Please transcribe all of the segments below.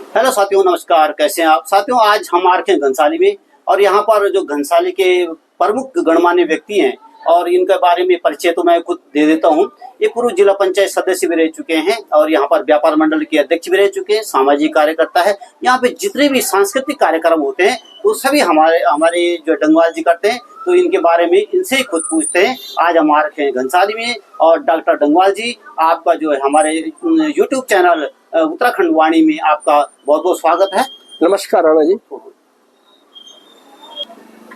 Hello साथियों, नमस्कार। कैसे हैं आप साथियों? आज हम आ रखे हैं घनसाली में और यहाँ पर जो घनसाली के प्रमुख गणमान्य व्यक्ति हैं और इनके बारे में परिचय तो मैं खुद दे देता हूँ। ये पूर्व जिला पंचायत सदस्य भी रह चुके हैं और यहाँ पर व्यापार मंडल के अध्यक्ष भी रह चुके हैं, सामाजिक कार्यकर्ता है। यहाँ पे जितने भी सांस्कृतिक कार्यक्रम होते हैं तो सभी हमारे हमारे जो डंगवाल जी करते हैं, तो इनके बारे में इनसे ही खुद पूछते हैं। आज हम आ रखे हैं घनसाली में और डॉक्टर डंगवाल जी, आपका जो है हमारे यूट्यूब चैनल उत्तराखंड वाणी में आपका बहुत बहुत स्वागत है। नमस्कार राणा जी।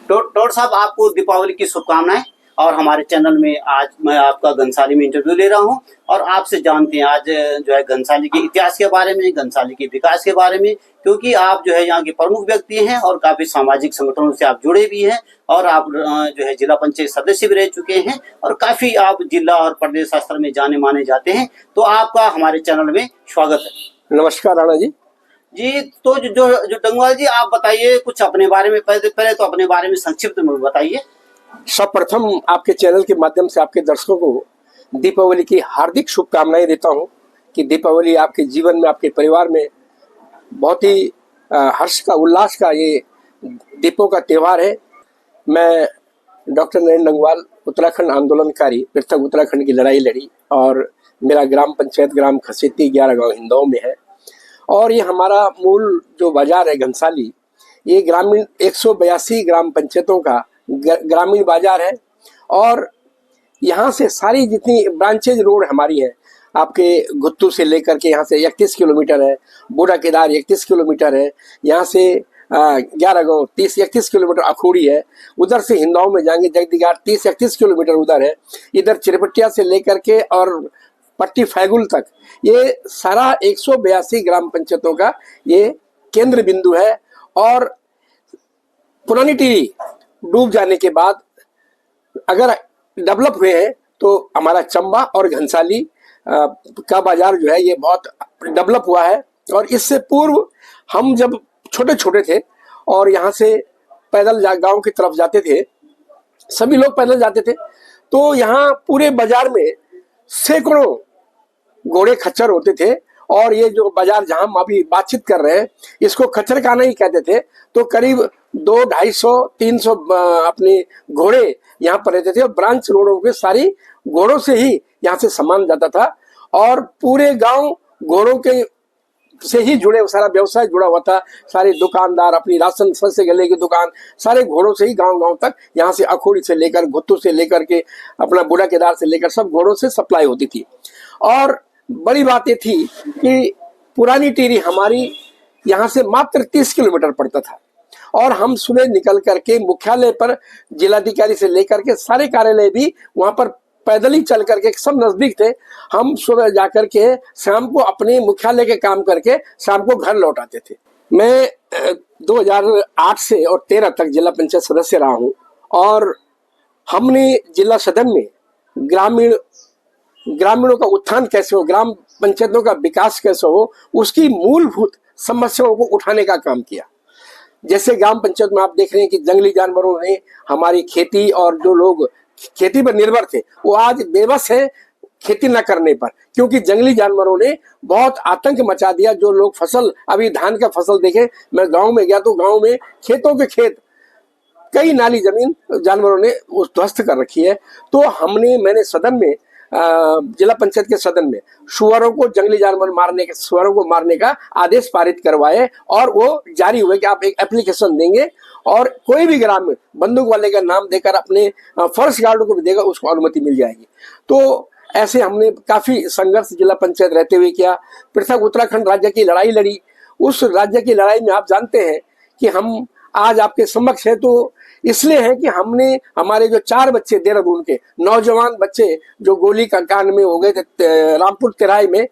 टोड साहब, आपको दीपावली की शुभकामनाएं। और हमारे चैनल में आज मैं आपका घनसाली में इंटरव्यू ले रहा हूं और आपसे जानते हैं आज जो है घनसाली के इतिहास के बारे में, घनसाली के विकास के बारे में, क्योंकि आप जो है यहाँ के प्रमुख व्यक्ति हैं और काफी सामाजिक संगठनों से आप जुड़े भी हैं और आप जो है जिला पंचायत सदस्य भी रह चुके हैं और काफी आप जिला और प्रदेश स्तर में जाने माने जाते हैं। तो आपका हमारे चैनल में स्वागत है। नमस्कार राणा जी। जी, तो जो डंगवाल जी, आप बताइए कुछ अपने बारे में। पहले तो अपने बारे में संक्षिप्त में बताइए। सर्वप्रथम आपके चैनल के माध्यम से आपके दर्शकों को दीपावली की हार्दिक शुभकामनाएं देता हूं कि दीपावली आपके जीवन में, आपके परिवार में बहुत ही हर्ष का, उल्लास का ये दीपों का त्यौहार है। मैं डॉक्टर नरेंद्र डंगवाल, उत्तराखंड आंदोलनकारी, पृथक उत्तराखंड की लड़ाई लड़ी और मेरा ग्राम पंचायत ग्राम खसेती 11 गाँव हिंदों में है। और ये हमारा मूल जो बाजार है घनसाली, ये ग्रामीण 182 ग्राम पंचायतों का ग्रामीण बाजार है। और यहाँ से सारी जितनी ब्रांचेज रोड हमारी है, आपके गुत्तू से लेकर के यहाँ से 31 किलोमीटर है, बूढ़ा केदार 31 किलोमीटर है, यहाँ से 11 गाँव 30-31 किलोमीटर अखोड़ी है, उधर से हिंदों में जाएंगे जगदीगार 30-31 किलोमीटर उधर है, इधर चिरपटिया से लेकर के और पट्टी फैगुल तक ये सारा 182 ग्राम पंचायतों का ये केंद्र बिंदु है। और पुरानी टिहरी डूब जाने के बाद अगर डेवलप हुए हैं तो हमारा चंबा और घनसाली का बाजार जो है ये बहुत डेवलप हुआ है। और इससे पूर्व हम जब छोटे छोटे थे और यहाँ से पैदल गांव की तरफ जाते थे, सभी लोग पैदल जाते थे, तो यहाँ पूरे बाजार में सैकड़ों घोड़े खच्चर होते थे। और ये जो बाजार जहां हम अभी बातचीत कर रहे हैं, इसको खच्चर खाना ही कहते थे। तो करीब 200-250-300 अपने घोड़े यहाँ पर रहते थे और ब्रांच रोडों पे सारी घोड़ों से ही यहाँ से सामान जाता था और पूरे गांव घोड़ों के से ही जुड़े, सारा व्यवसाय जुड़ा हुआ था। सारे दुकानदार अपनी राशन से गले की दुकान सारे घोड़ों से ही गांव गांव तक, यहाँ से अखोड़ी से लेकर गुत्तू से लेकर के अपना बूढ़ा केदार से लेकर सब घोड़ों से सप्लाई होती थी। और बड़ी बात ये थी कि पुरानी टिहरी हमारी यहाँ से मात्र 30 किलोमीटर पड़ता था और हम सुबह निकल करके मुख्यालय पर, जिलाधिकारी से लेकर के सारे कार्यालय भी वहां पर पैदल ही चल करके, सब नजदीक थे। हम सुबह जाकर के शाम को अपने मुख्यालय के काम करके शाम को घर लौट आते थे। मैं 2008 से और 13 तक जिला पंचायत सदस्य रहा हूँ और हमने जिला सदन में ग्रामीणों का उत्थान कैसे हो, ग्राम पंचायतों का विकास कैसे हो, उसकी मूलभूत समस्याओं को उठाने का काम किया। जैसे ग्राम पंचायत में आप देख रहे हैं कि जंगली जानवरों ने हमारी खेती, और जो लोग खेती पर निर्भर थे वो आज बेबस है खेती न करने पर, क्योंकि जंगली जानवरों ने बहुत आतंक मचा दिया। जो लोग फसल, अभी धान का फसल देखें, मैं गांव में गया तो गांव में खेतों के खेत, कई नाली जमीन जानवरों ने ध्वस्त कर रखी है। तो मैंने सदन में, जिला पंचायत के सदन में सुअरों को, जंगली जानवर मारने के, सुअरों को मारने का आदेश पारित करवाए और वो जारी हुए कि आप एक एप्लीकेशन देंगे और कोई भी ग्रामीण बंदूक वाले का नाम देकर अपने फॉरेस्ट गार्ड को भी देगा, उसको अनुमति मिल जाएगी। तो ऐसे हमने काफी संघर्ष जिला पंचायत रहते हुए किया। पृथक उत्तराखंड राज्य की लड़ाई लड़ी। उस राज्य की लड़ाई में आप जानते हैं कि हम आज आपके समक्ष है तो इसलिए है कि हमारे जो 4 बच्चे देहरादून के नौजवान बच्चे जो गोली का कांड में हो गए थे रामपुर तेराई में,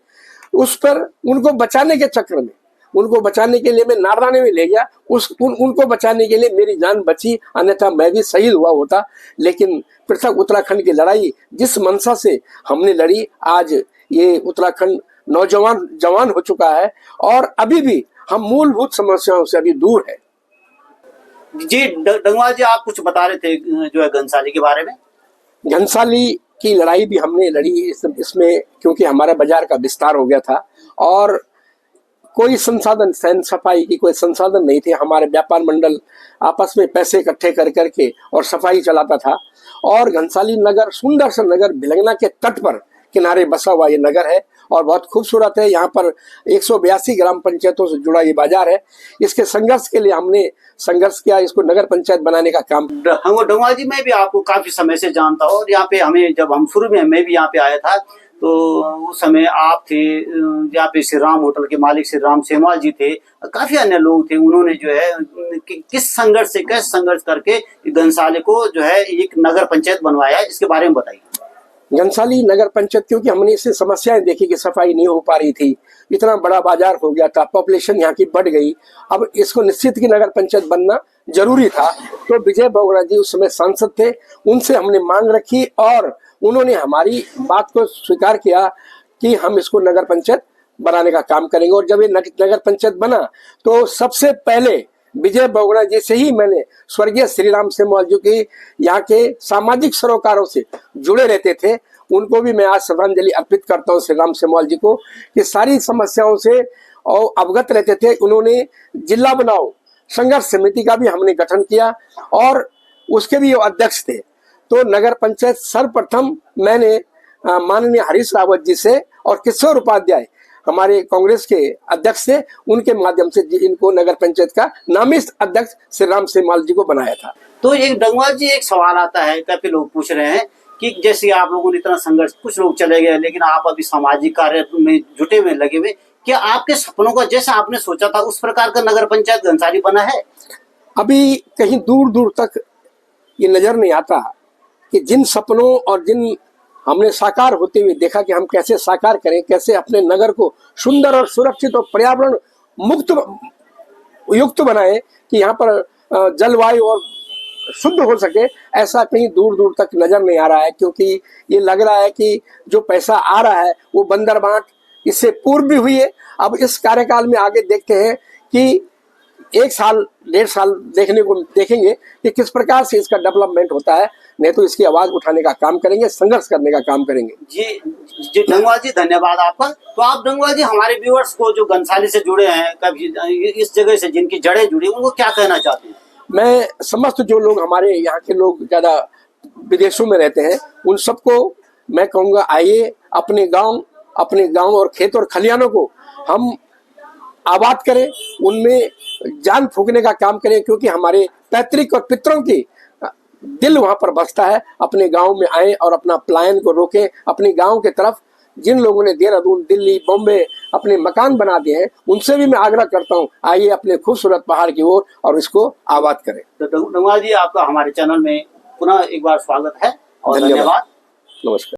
उस पर उनको बचाने के चक्र में, उनको बचाने के लिए मैं नारदाने में ले गया। उनको बचाने के लिए मेरी जान बची, अन्यथा मैं भी शहीद हुआ होता। लेकिन पृथक उत्तराखंड की लड़ाई जिस मंशा से हमने लड़ी, आज ये उत्तराखंड नौजवान जवान हो चुका है और अभी भी हम मूलभूत समस्याओं से अभी दूर है। जी डंगवाल जी, आप कुछ बता रहे थे जो है घनसाली के बारे में। घनसाली की लड़ाई भी हमने लड़ी इसमें, क्योंकि हमारा बाजार का विस्तार हो गया था और कोई संसाधन, सैन सफाई की कोई संसाधन नहीं थे। हमारे व्यापार मंडल आपस में पैसे इकट्ठे कर करके और सफाई चलाता था। और घनसाली नगर सुंदर सा नगर, भिलंगना के तट पर किनारे बसा हुआ ये नगर है और बहुत खूबसूरत है। यहाँ पर 182 ग्राम पंचायतों से जुड़ा ये बाजार है। इसके संघर्ष के लिए हमने संघर्ष किया, इसको नगर पंचायत बनाने का काम। डंगवाल जी, मैं भी आपको काफी समय से जानता हूँ और यहाँ पे हमें, जब हम शुरू में, मैं भी यहाँ पे आया था तो उस समय आप थे यहाँ पे, श्री राम होटल के मालिक श्री राम सेमवाल जी थे, काफी अन्य लोग थे। उन्होंने जो है किस संघर्ष से, कैसे संघर्ष करके घनसाली को जो है एक नगर पंचायत बनवाया, इसके बारे में बताइए। घनसाली नगर पंचायत, क्योंकि हमने इससे समस्याएं देखी कि सफाई नहीं हो पा रही थी, इतना बड़ा बाजार हो गया था, पॉपुलेशन यहाँ की बढ़ गई, अब इसको निश्चित की नगर पंचायत बनना जरूरी था। तो विजय बोगरा जी उस समय सांसद थे, उनसे हमने मांग रखी और उन्होंने हमारी बात को स्वीकार किया कि हम इसको नगर पंचायत बनाने का काम करेंगे। और जब ये नगर पंचायत बना तो सबसे पहले विजय बोगरा जी से ही मैंने, स्वर्गीय श्री राम सेमवाल जी की यहाँ के सामाजिक सरोकारों से जुड़े रहते थे, उनको भी मैं आज श्रद्धांजलि अर्पित करता हूँ श्री राम सेमवाल जी को, कि सारी समस्याओं से और अवगत रहते थे। उन्होंने जिला बनाओ संघर्ष समिति का भी हमने गठन किया और उसके भी अध्यक्ष थे। तो नगर पंचायत सर्वप्रथम मैंने माननीय हरीश रावत जी से और किशोर उपाध्याय हमारे कांग्रेस के अध्यक्ष थे, उनके माध्यम से इनको नगर पंचायत का नामित अध्यक्ष श्री राम सेमवाल जी को बनाया था। तो एक डंगवाल जी, एक सवाल आता है, काफी लोग पूछ रहे हैं कि जैसे आप लोगों ने इतना संघर्ष, कुछ लोग चले गए लेकिन आप अभी सामाजिक कार्य में जुटे हुए, लगे हुए, क्या आपके सपनों का जैसा आपने सोचा था उस प्रकार का नगर पंचायत घनसाली बना है? अभी कहीं दूर दूर तक ये नजर नहीं आता कि जिन सपनों और जिन हमने साकार होते हुए देखा कि हम कैसे साकार करें, कैसे अपने नगर को सुंदर और सुरक्षित और पर्यावरण मुक्त युक्त बनाएं कि यहाँ पर जलवायु और शुद्ध हो सके, ऐसा कहीं दूर दूर तक नजर नहीं आ रहा है। क्योंकि ये लग रहा है कि जो पैसा आ रहा है वो बंदरबांट इससे पूर्व भी हुई है। अब इस कार्यकाल में आगे देखते हैं कि 1 साल 1.5 साल देखेंगे कि किस प्रकार से इसका डेवलपमेंट होता है। नहीं तो इसकी आवाज उठाने का काम करेंगे, संघर्ष करने का काम करेंगे। जी डंगवाल जी, धन्यवाद आपका। तो आप डंगवाल जी हमारे व्यूअर्स को जो घनसाली से जुड़े हैं, कभी इस जगह से जिनकी जड़ें जुड़ी, उनको क्या कहना चाहते हैं? मैं समस्त जो लोग हमारे यहाँ के लोग ज्यादा विदेशों में रहते हैं उन सबको मैं कहूँगा, आइए अपने गांव और खेत और खलिहानों को हम आबाद करें, उनमें जान फूंकने का काम करें। क्योंकि हमारे पैतृक और पितरों की दिल वहां पर बसता है। अपने गांव में आए और अपना पलायन को रोकें। अपने गांव के तरफ जिन लोगों ने देहरादून, दिल्ली, बॉम्बे अपने मकान बना दिए हैं, उनसे भी मैं आग्रह करता हूं, आइए अपने खूबसूरत पहाड़ की ओर और इसको आबाद करें। तो डंगवाल जी, आपका हमारे चैनल में पुनः एक बार स्वागत है और धन्यवाद। नमस्कार।